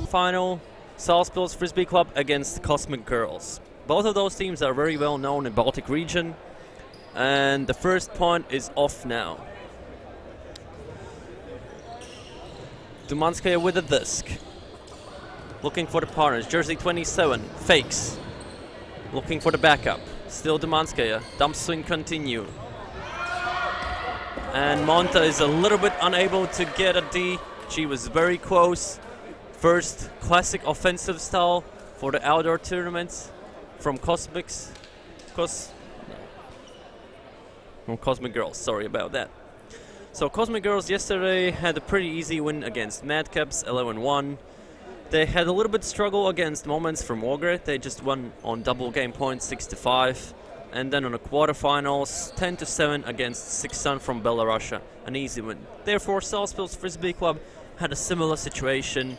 quarterfinal, Salaspils Frisbee Club against Cosmic Girls. Both of those teams are very well known in Baltic region, and the first point is off now. Dumanskaya with the disc. Looking for the partners. Jersey 27 fakes. Looking for the backup. Still Dumanskaya. Dump swing continue. And Monta is a little bit unable to get a D. She was very close. First classic offensive style for the outdoor tournaments from Cosmic Girls. Sorry about that. So Cosmic Girls yesterday had a pretty easy win against Madcaps, 11-1. They had a little bit struggle against Moments from Ogre. They just won on double game points, 6-5. And then on the quarterfinals, 10-7 against Sixan from Belarus, an easy win. Therefore, Salaspils Frisbee Club had a similar situation.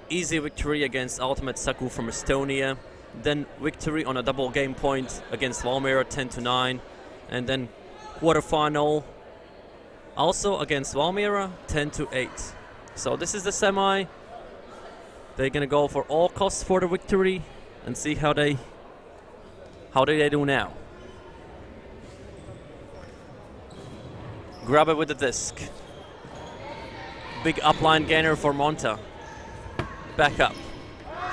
Easy victory against Ultimate Saku from Estonia. Then victory on a double game point against Valmiera, 10-9. And then quarterfinal, also against Valmiera, 10-8. So this is the semi. They're gonna go for all costs for the victory and see how they do now. Grab it with the disc. Big upline gainer for Monta. Back up.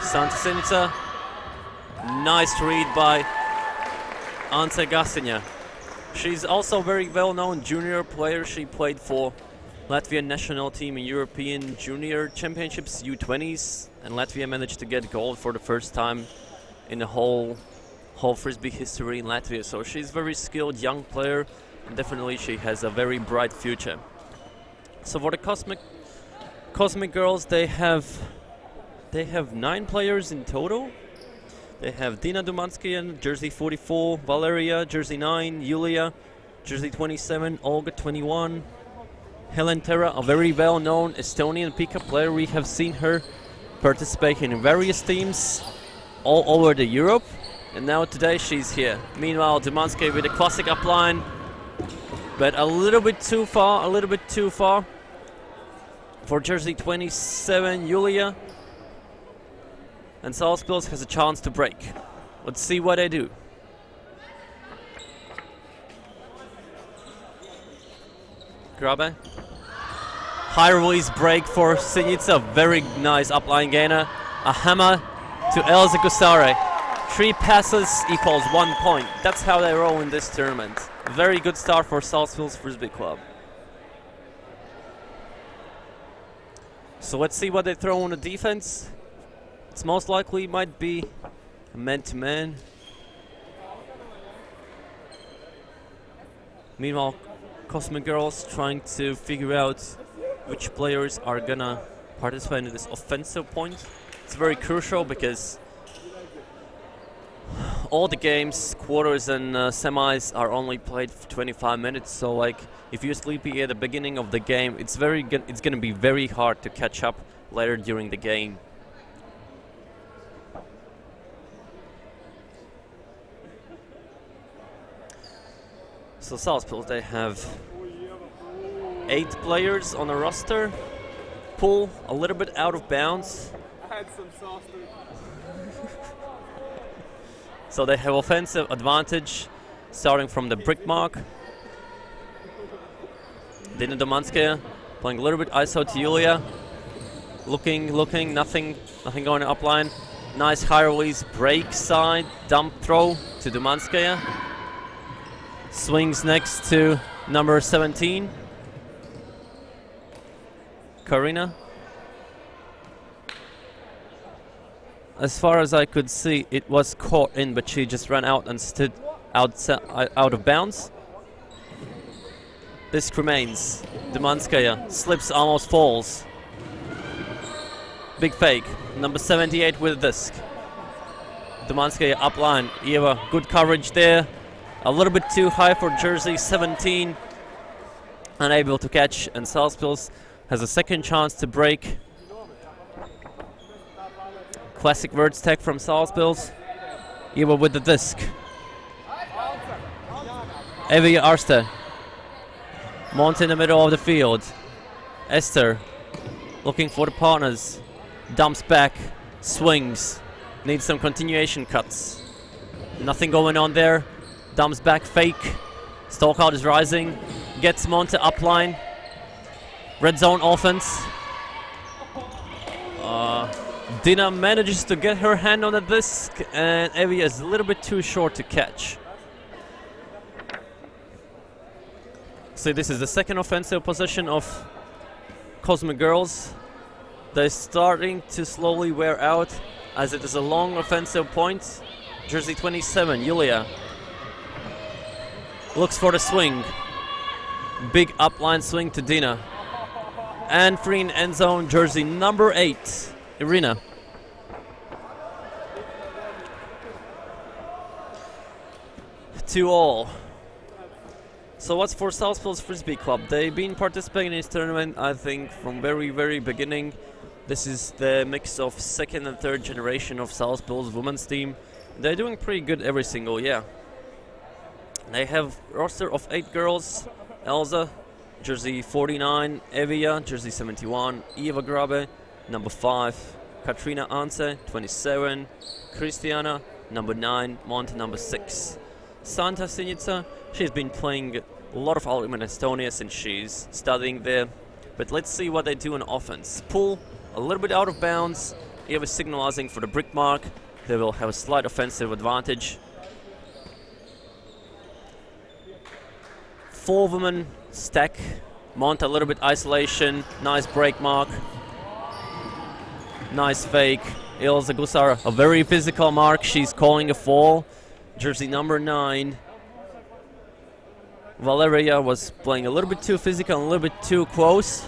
Santa Sinica. Nice read by Ante Gasinya. She's also a very well-known junior player. She played for Latvian national team in European Junior Championships U20s, and Latvia managed to get gold for the first time in the whole Frisbee history in Latvia. So she's a very skilled young player, and definitely she has a very bright future. So for the Cosmic Girls, they have 9 players in total. They have Dina Dumanskaya, jersey 44, Valeria, jersey 9, Yulia, jersey 27, Olga 21, Helen Terra, a very well-known Estonian pickup player. We have seen her participate in various teams all over the Europe, and now today she's here. Meanwhile, Dumanskaya with a classic upline, but a little bit too far for jersey 27, Yulia. And Salaspils has a chance to break. Let's see what they do. Grabe. High release break for Sinica. Very nice upline gainer. A hammer to Elza Gusare. 3 passes equals 1 point. That's how they roll in this tournament. Very good start for Salaspils Frisbee Club. So let's see what they throw on the defense. It's most likely might be a man-to-man. Meanwhile, Cosmic Girls trying to figure out which players are gonna participate in this offensive point. It's very crucial because all the games, quarters and semis are only played for 25 minutes. So like, if you're sleepy at the beginning of the game, it's gonna be very hard to catch up later during the game. So Salaspils, they have 8 players on the roster. Pool a little bit out of bounds. I had some sauce. So they have offensive advantage starting from the brick mark. Dina Dumanskaya playing a little bit ISO to Yulia. Looking, nothing going upline. Nice high release break side, dump throw to Dumanskaya. Swings next to number 17, Karina. As far as I could see, it was caught in, but she just ran out and stood out of bounds. Disc remains. Dumanskaya slips, almost falls. Big fake. Number 78 with a disc. Dumanskaya upline. Eva, good coverage there. A little bit too high for jersey 17. Unable to catch, and Salaspils has a second chance to break. Classic words tech from Salaspils. Eva with the disc. Evie Arste. Monte in the middle of the field. Esther looking for the partners. dumps back, swings, needs some continuation cuts. Nothing going on there. Dumps back, fake. Stalkout is rising, gets Monta upline. Red zone offense. Dina manages to get her hand on the disc, and Evia is a little bit too short to catch. So this is the second offensive possession of Cosmic Girls. They're starting to slowly wear out as it is a long offensive point. Jersey 27, Yulia, looks for the swing. Big upline swing to Dina. And free in end zone, jersey number 8, Irina. To all. So what's for Salaspils Frisbee Club? They've been participating in this tournament, I think, from very beginning. This is the mix of second and third generation of Salaspils women's team. They're doing pretty good every single year. They have a roster of 8 girls. Elsa, jersey 49, Evia, jersey 71, Eva Grabe, number 5, Katrina Anse, 27, Kristiana, number 9, Monta, number 6. Santa Sinica, she's been playing a lot of Ultimate Estonia since she's studying there. But let's see what they do on offense. Pull a little bit out of bounds. Eva signalizing for the brick mark. They will have a slight offensive advantage. 4 women stack. Monta a little bit isolation. Nice break mark. Nice fake. Ilza Gusara, a very physical mark. She's calling a fall. Jersey number 9. Valeria was playing a little bit too physical and a little bit too close.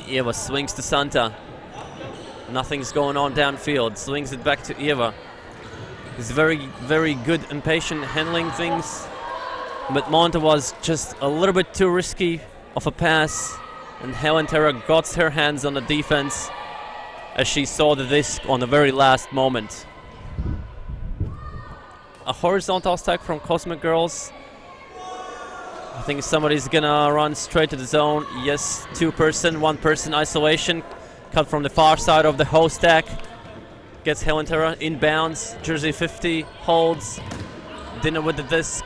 Eva swings to Santa. Nothing's going on downfield. Swings it back to Eva. He's very good and patient handling things. But Monta was just a little bit too risky of a pass. And Helen Terra got her hands on the defense as she saw the disc on the very last moment. A horizontal stack from Cosmic Girls. I think somebody's gonna run straight to the zone. Yes, 2-person, 1-person isolation. Cut from the far side of the whole stack. Gets Helen Terra inbounds. Jersey 50 holds. Dinner with the disc.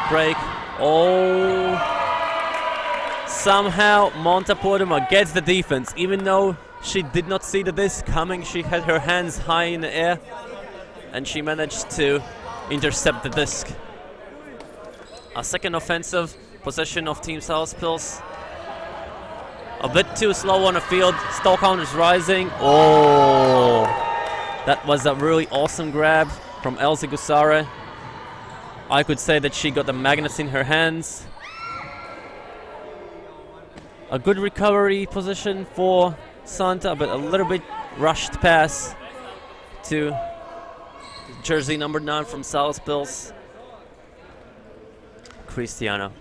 Break. Oh. Somehow Monta Poduma gets the defense. Even though she did not see the disc coming, she had her hands high in the air. And she managed to intercept the disc. A second offensive possession of Team Salaspils. A bit too slow on the field. Stall count is rising. Oh, that was a really awesome grab from Elsa Gusare. I could say that she got the magnets in her hands. A good recovery position for Santa, but a little bit rushed pass to jersey number 9 from Salaspils, Kristiana.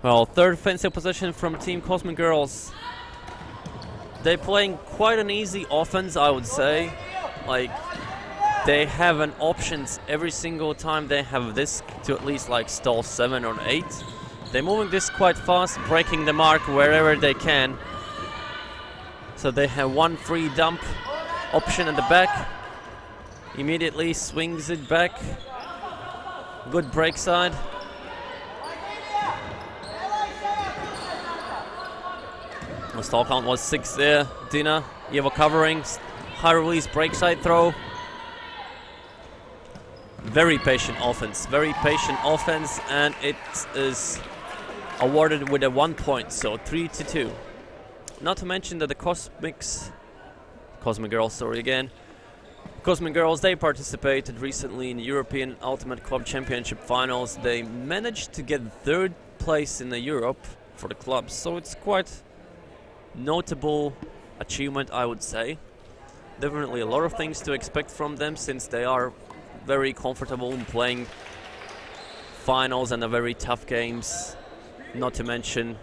Well, third offensive position from Team Cosmic Girls. They're playing quite an easy offense, I would say. Like, they have an options every single time they have this to at least like stall 7 or 8. They're moving this quite fast, breaking the mark wherever they can. So they have one free dump option at the back. Immediately swings it back. Good break side. The stall count was 6 there. Dina, Eva covering. High release break side throw. Very patient offense, and it is awarded with a 1 point, so 3-2. Not to mention that the Cosmic Girls, they participated recently in the European Ultimate Club Championship finals. They managed to get 3rd place in the Europe for the club, so it's quite notable achievement, I would say. Definitely a lot of things to expect from them, since they are very comfortable in playing finals and a very tough games, not to mention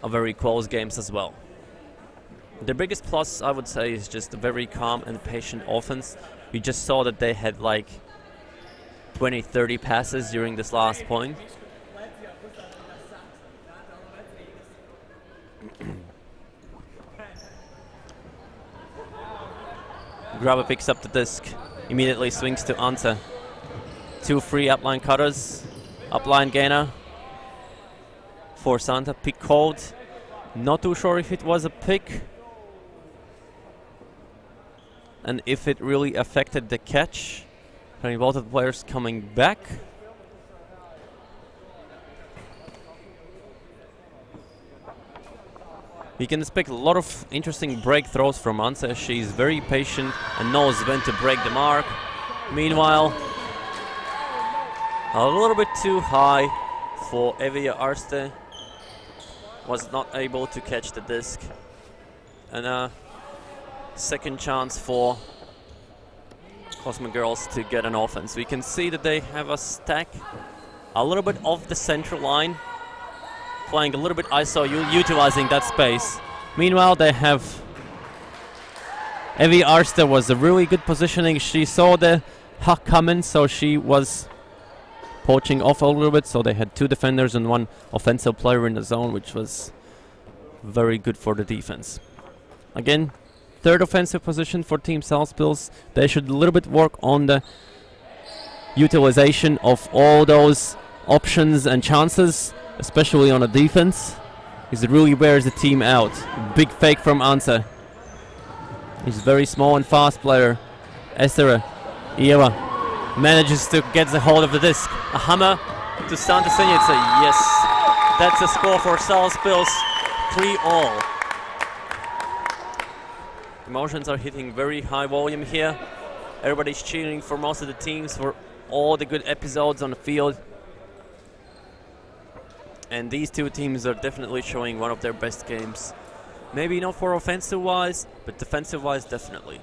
a very close games as well. The biggest plus, I would say, is just a very calm and patient offense. We just saw that they had like 20-30 passes during this last point. Grubber picks up the disc, immediately swings to Ante. 2 free upline cutters, upline gainer for Santa. Pick called. Not too sure if it was a pick and if it really affected the catch. Having both of the players coming back. You can expect a lot of interesting break throws from Ante. She's very patient and knows when to break the mark. Meanwhile, a little bit too high for Evija Arste. Was not able to catch the disc. And a second chance for Cosmo Girls to get an offense. We can see that they have a stack a little bit off the central line, playing a little bit ISO, utilizing that space. Meanwhile, they have Evija Arste was a really good positioning. She saw the huck coming, so she was poaching off a little bit. So they had 2 defenders and 1 offensive player in the zone, which was very good for the defense. Again, 3rd offensive position for Team Salaspils. They should a little bit work on the utilization of all those options and chances, especially on the defense. It really wears the team out. Big fake from Ante. He's a very small and fast player. Esther Ieva manages to get the hold of the disc. A hammer to Santa Senica. Yes, that's a score for Salaspils. 3-all. Emotions are hitting very high volume here. Everybody's cheering for most of the teams for all the good episodes on the field. And these 2 teams are definitely showing one of their best games. Maybe not for offensive-wise, but defensive-wise, definitely.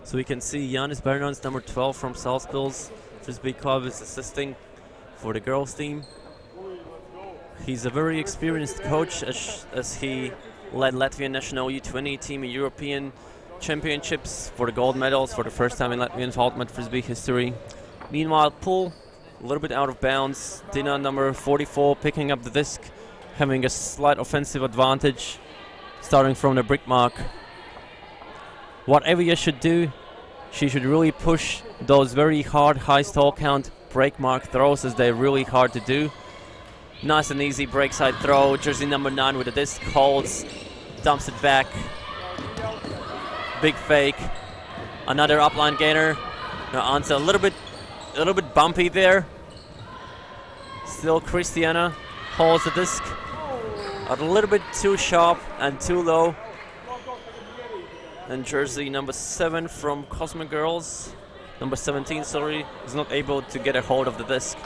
So we can see Yanis Bernons, number 12 from Salaspils. Frisbee Club is assisting for the girls team. He's a very experienced coach as he led Latvian national U20 team in European Championships for the gold medals for the first time in Latvian ultimate Frisbee history. Meanwhile, Pool, a little bit out of bounds. Dina, number 44, picking up the disc, having a slight offensive advantage, starting from the brick mark. What Evija should do, she should really push those very hard high stall count break mark throws, as they're really hard to do. Nice and easy break side throw. Jersey number 9 with the disc holds, dumps it back. Big fake. Another upline gainer. Now Ante a little bit bumpy there. Still Christiana holds the disc. A little bit too sharp and too low. And jersey number 7 from Cosmo Girls, number 17, sorry, is not able to get a hold of the disc.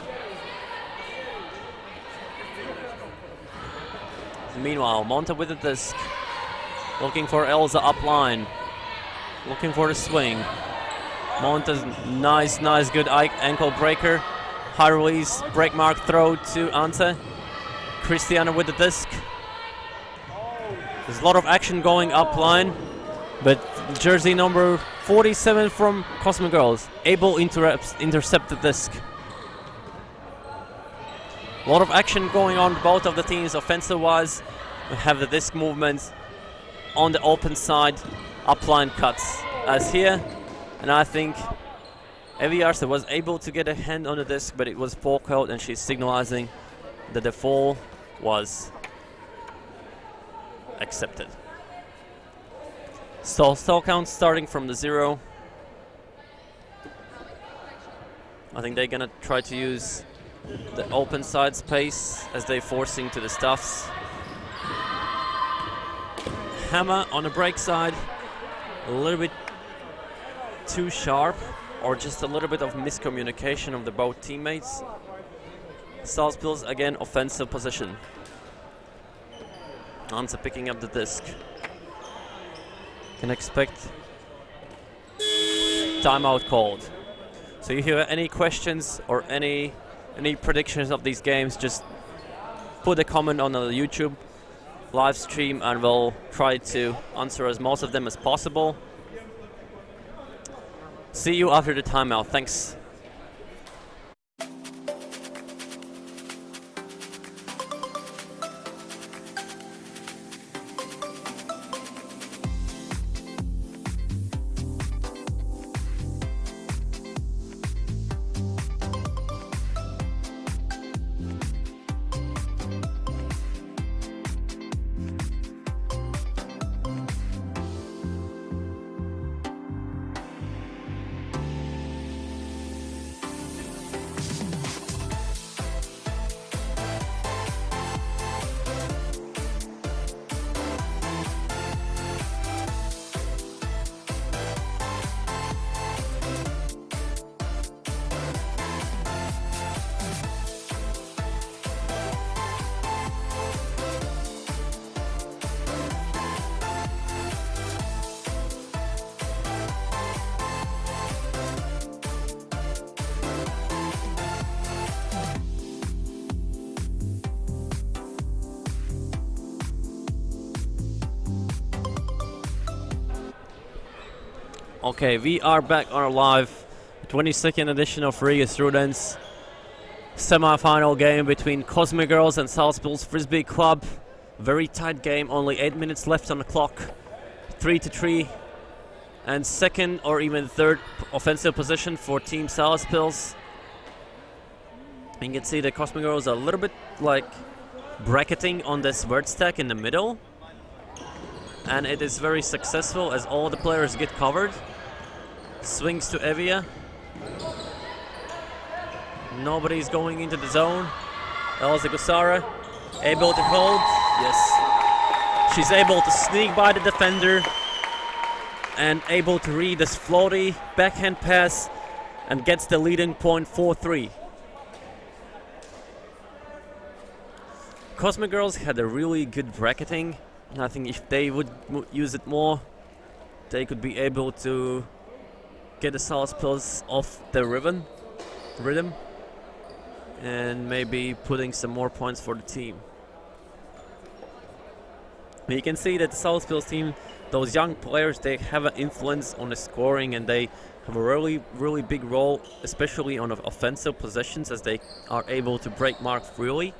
Meanwhile, Monta with the disc, looking for Elsa upline, looking for the swing. Monta's nice, good ankle breaker. High release, break mark throw to Ante. Christiana with the disc. There's a lot of action going upline, but jersey number 47 from Cosmo Girls able to intercept the disc. A lot of action going on both of the teams offensive-wise. We have the disc movements on the open side, upline cuts as here. And I think Evija Arste was able to get a hand on the disc, but it was full out, and she's signalizing that the fall was accepted. Stall count starting from the 0. I think they're gonna try to use the open side space as they're forcing to the stuffs. Hammer on the break side, a little bit too sharp, or just a little bit of miscommunication of the both teammates. Salaspils again offensive position. Ante picking up the disc. Can expect timeout called. So if you have any questions or any predictions of these games, just put a comment on the YouTube live stream and we'll try to answer as most of them as possible. See you after the timeout. Thanks. Okay, we are back on our live 22nd edition of Rigas Rudens semi-final game between Cosmic Girls and Salaspils Frisbee Club. Very tight game, only 8 minutes left on the clock. 3-3, and second or even third offensive position for Team Salaspils. You can see the Cosmic Girls are a little bit like bracketing on this word stack in the middle. And it is very successful as all the players get covered. Swings to Evia. Nobody's going into the zone. Elza Gusara able to hold. Yes. She's able to sneak by the defender and able to read this floaty backhand pass and gets the leading point 4-3. Cosmic Girls had a really good bracketing. I think if they would use it more, they could be able to get the Salaspils off the rhythm, and maybe putting some more points for the team. But you can see that the Salaspils team, those young players, they have an influence on the scoring, and they have a really big role, especially on offensive possessions, as they are able to break mark freely.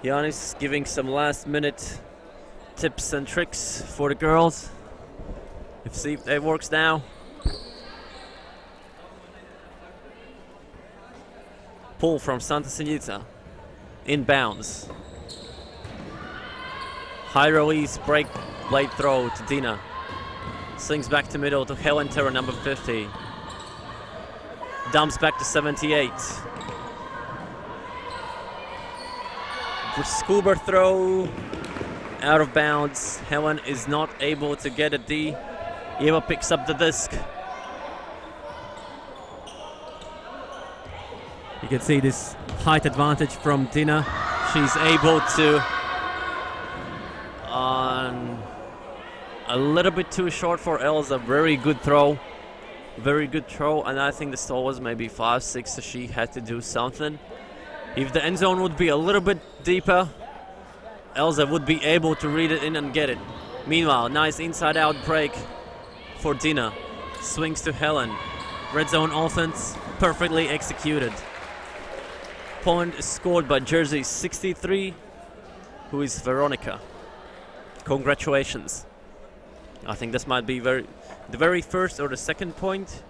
Yanis giving some last-minute tips and tricks for the girls. Let's see if it works now. Pull from Santa Sinita. Inbounds. High release, break blade throw to Dina. Slings back to middle to Helen Terra, number 50. Dumps back to 78. Scuba throw, out of bounds. Helen is not able to get a D. Eva picks up the disc. You can see this height advantage from Dina. She's able to, a little bit too short for Elsa. Very good throw, and I think the stall was maybe 5-6, so she had to do something. If the end zone would be a little bit deeper, Elsa would be able to read it in and get it. Meanwhile, nice inside-out break for Dina. Swings to Helen. Red zone offense, perfectly executed. Point is scored by jersey 63, who is Veronica. Congratulations. I think this might be the very first or the second point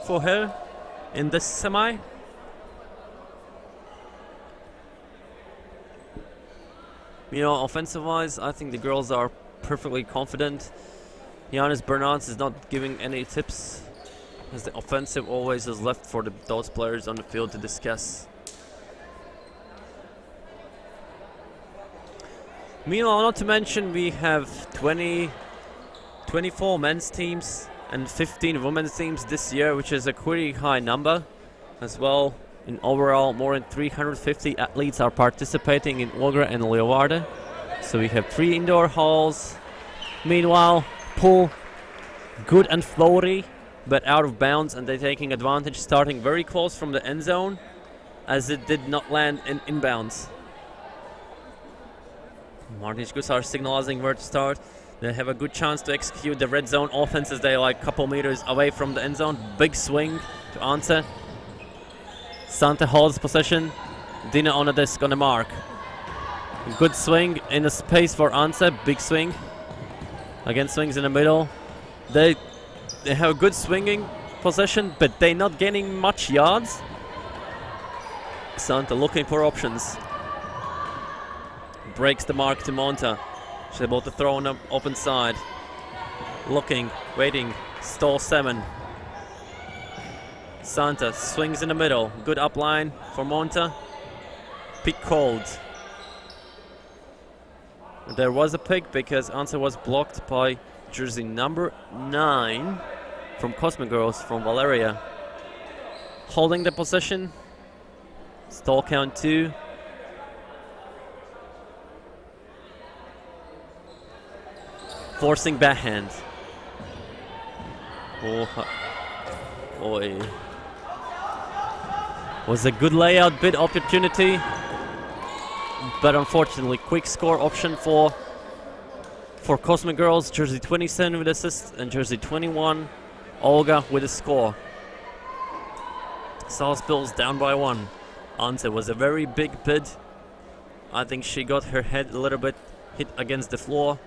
for her in this semi. You know, offensive-wise, I think the girls are perfectly confident. Giannis Bernards is not giving any tips, as the offensive always is left for those players on the field to discuss. Meanwhile, not to mention, we have 24 men's teams and 15 women's teams this year, which is a pretty high number as well. In overall, more than 350 athletes are participating in Ogra and Leeuwarden. So we have 3 indoor halls. Meanwhile, pool, good and floaty, but out of bounds, and they're taking advantage, starting very close from the end zone, as it did not land in inbounds. Martin Gusar signalizing where to start. They have a good chance to execute the red zone offense as they are like a couple meters away from the end zone. Big swing to Ante. Santa holds possession. Dina on the disc on the mark. Good swing in the space for Ante. Big swing. Again, swings in the middle. They have a good swinging possession, but they're not gaining much yards. Santa looking for options. Breaks the mark to Monta. She's able to throw on the open side. Looking, waiting. Stall 7. Santa swings in the middle. Good up line for Monta. Pick called. There was a pick because answer was blocked by jersey number 9 from Cosmic Girls from Valeria. Holding the possession. Stall count 2. Forcing backhand. Oh, boy. Was a good layout bid opportunity, but unfortunately quick score option for For Cosmic Girls, jersey 27 with assist and jersey 21, Olga with a score. Salaspils down by 1. Ante was a very big bid. I think she got her head a little bit hit against the floor,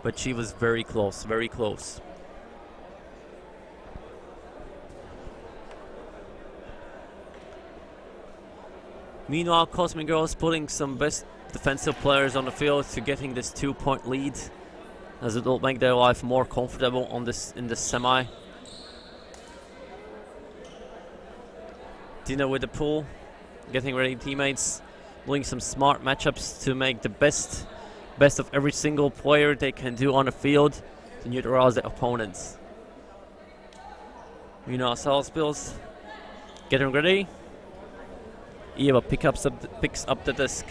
but she was very close, very close. Meanwhile, Cosmic Girls putting some best defensive players on the field to getting this 2-point lead, as it will make their life more comfortable on this in the semi. Dina with the pull, getting ready teammates, doing some smart matchups to make the best of every single player they can do on the field to neutralize the opponents. Meanwhile, Salaspils getting ready. Eva picks up the disc.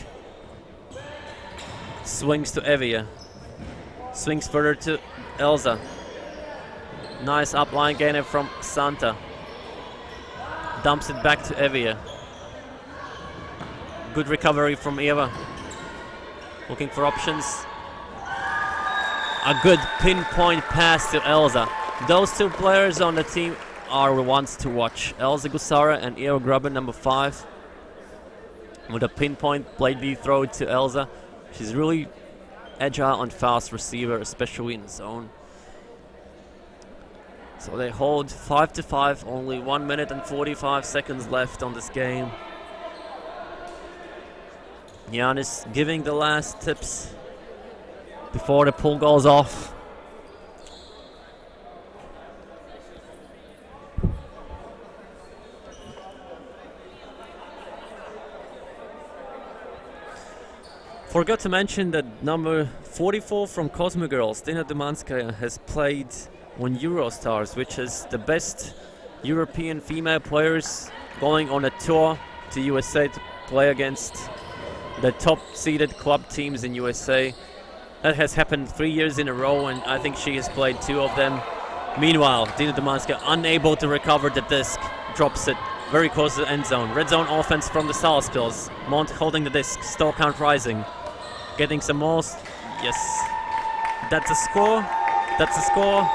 Swings to Evia. Swings further to Elsa. Nice upline gainer from Santa. Dumps it back to Evia. Good recovery from Eva. Looking for options. A good pinpoint pass to Elsa. Those two players on the team are the ones to watch. Elsa Gusara and Eva Grubben, number 5. With a pinpoint blade B throw to Elsa. She's really agile and fast receiver, especially in the zone. So they hold 5-5, only 1 minute and 45 seconds left on this game. Giannis giving the last tips before the pull goes off. Forgot to mention that number 44 from Cosmic Girls, Dina Dumanskaya, has played on Eurostars, which is the best European female players going on a tour to USA to play against the top-seeded club teams in USA. That has happened 3 years in a row, and I think she has played 2 of them. Meanwhile, Dina Dumanskaya unable to recover the disc, drops it very close to the end zone. Red zone offense from the Salaspils. Mont holding the disc, stall count rising. Getting some more. Yes. That's a score. That's a score.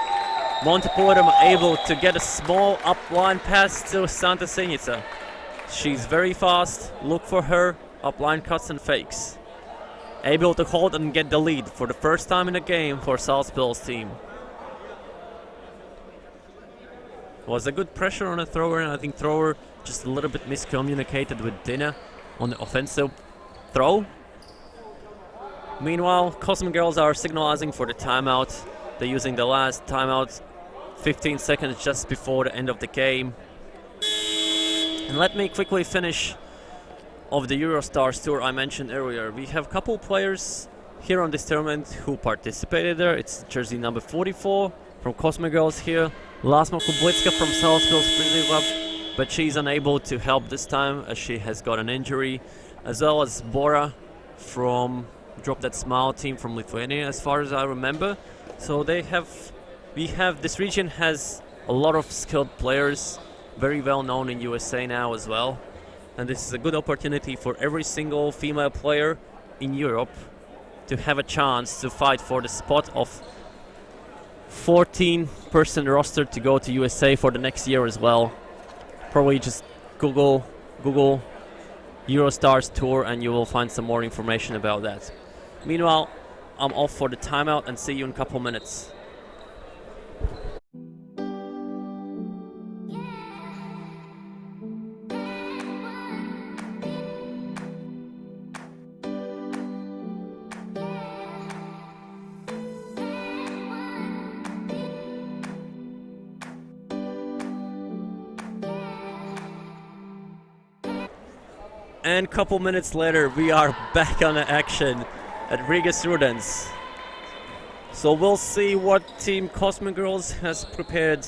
Monteporum able to get a small upline pass to Santa Senica. She's very fast. Look for her. Upline cuts and fakes. Able to hold and get the lead for the first time in the game for Salaspils team. Was a good pressure on the thrower, and I think thrower just a little bit miscommunicated with Dina on the offensive throw. Meanwhile, Cosmic Girls are signalizing for the timeout. They're using the last timeout 15 seconds just before the end of the game. And let me quickly finish of the Eurostars tour I mentioned earlier. We have a couple players here on this tournament who participated there. It's jersey number 44 from Cosmic Girls here. Lasma Kublitska from Salaspils Frisbija Club, but she's unable to help this time as she has got an injury. As well as Bora from Drop That Smile team from Lithuania, as far as I remember. So this region has a lot of skilled players, very well known in USA now as well. And this is a good opportunity for every single female player in Europe to have a chance to fight for the spot of 14-person roster to go to USA for the next year as well. Probably just Google Eurostars tour and you will find some more information about that. Meanwhile, I'm off for the timeout and see you in a couple minutes. And a couple minutes later, we are back on the action at Rigas Rudens. So we'll see what Team Cosmic Girls has prepared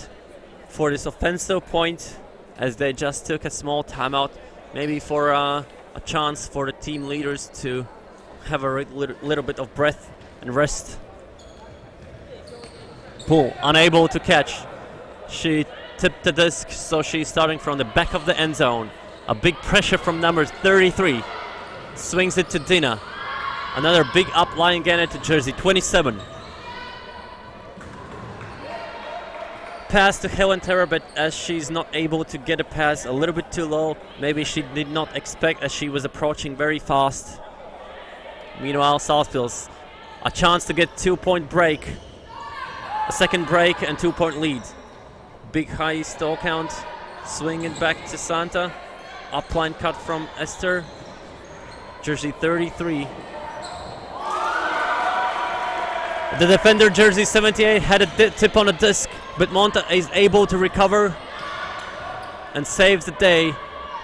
for this offensive point, as they just took a small timeout, maybe for a chance for the team leaders to have a little bit of breath and rest. Pull, unable to catch. She tipped the disc, so she's starting from the back of the end zone. A big pressure from number 33. Swings it to Dina. Another big upline gainer to jersey 27. Pass to Helen Terra, but as she's not able to get a pass a little bit too low, maybe she did not expect as she was approaching very fast. Meanwhile, Salaspils, a chance to get 2-point break. A second break and 2-point lead. Big high stall count. Swing it back to Santa. Upline cut from Esther. Jersey 33. The defender, jersey 78, had a tip on a disc, but Monta is able to recover and saves the day.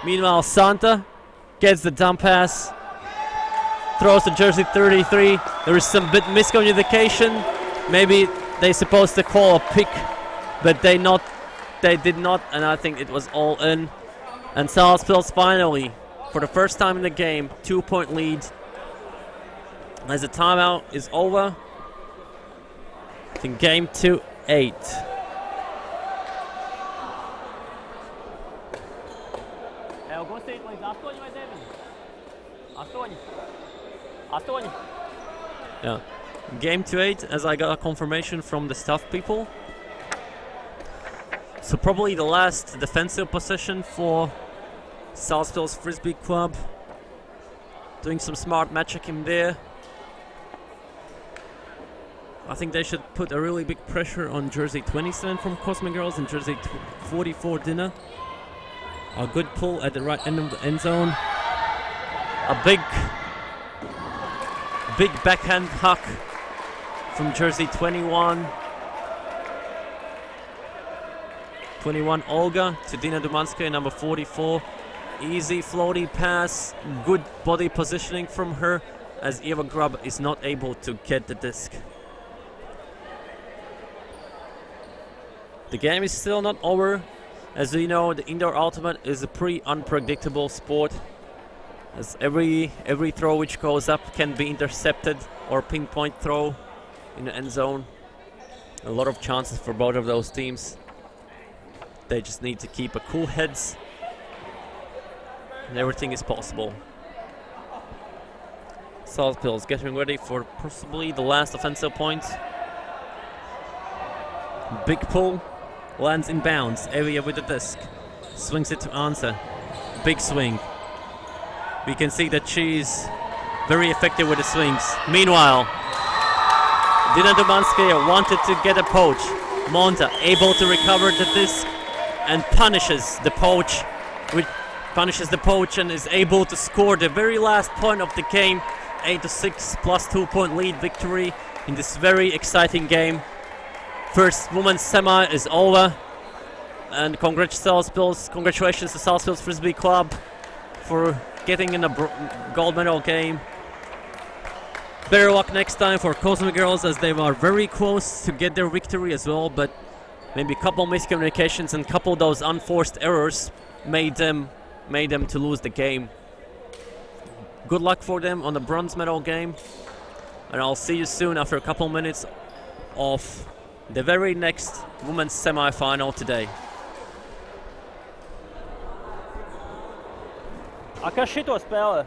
Meanwhile, Santa gets the dump pass, throws to jersey 33. There is some bit miscommunication. Maybe they're supposed to call a pick, but they did not, and I think it was all in. And Salaspils finally, for the first time in the game, 2-point lead. As the timeout is over, in game 2-8. Yeah, game 2-8, as I got a confirmation from the staff people. So probably the last defensive possession for Salaspils Frisbee Club. Doing some smart matchmaking there. I think they should put a really big pressure on jersey 27 from Cosmic Girls and jersey 44 Dinner. A good pull at the right end of the end zone. A big backhand huck from jersey 21. 21 Olga to Dina Dumanskaya, number 44. Easy floaty pass, good body positioning from her as Eva Grubb is not able to get the disc. The game is still not over. As we know, the indoor ultimate is a pretty unpredictable sport, as every throw which goes up can be intercepted or pinpoint throw in the end zone. A lot of chances for both of those teams. They just need to keep a cool heads, and everything is possible. Salaspils getting ready for possibly the last offensive point. Big pull. Lands in bounds, area with the disc. Swings it to Ansa. Big swing. We can see that she's very effective with the swings. Meanwhile, Dina Dumanskaya wanted to get a poach. Monta able to recover the disc and punishes the poach. And is able to score the very last point of the game. 8-6 plus 2-point lead victory in this very exciting game. First women's semi is over, and congratulations to Salaspils Frisbee Club for getting in a gold medal game. Better luck next time for Cosmic Girls, as they were very close to get their victory as well, but maybe a couple miscommunications and a couple of those unforced errors made them to lose the game. Good luck for them on the bronze medal game, and I'll see you soon after a couple minutes of the very next women's semi-final today. A kas šito spēlē?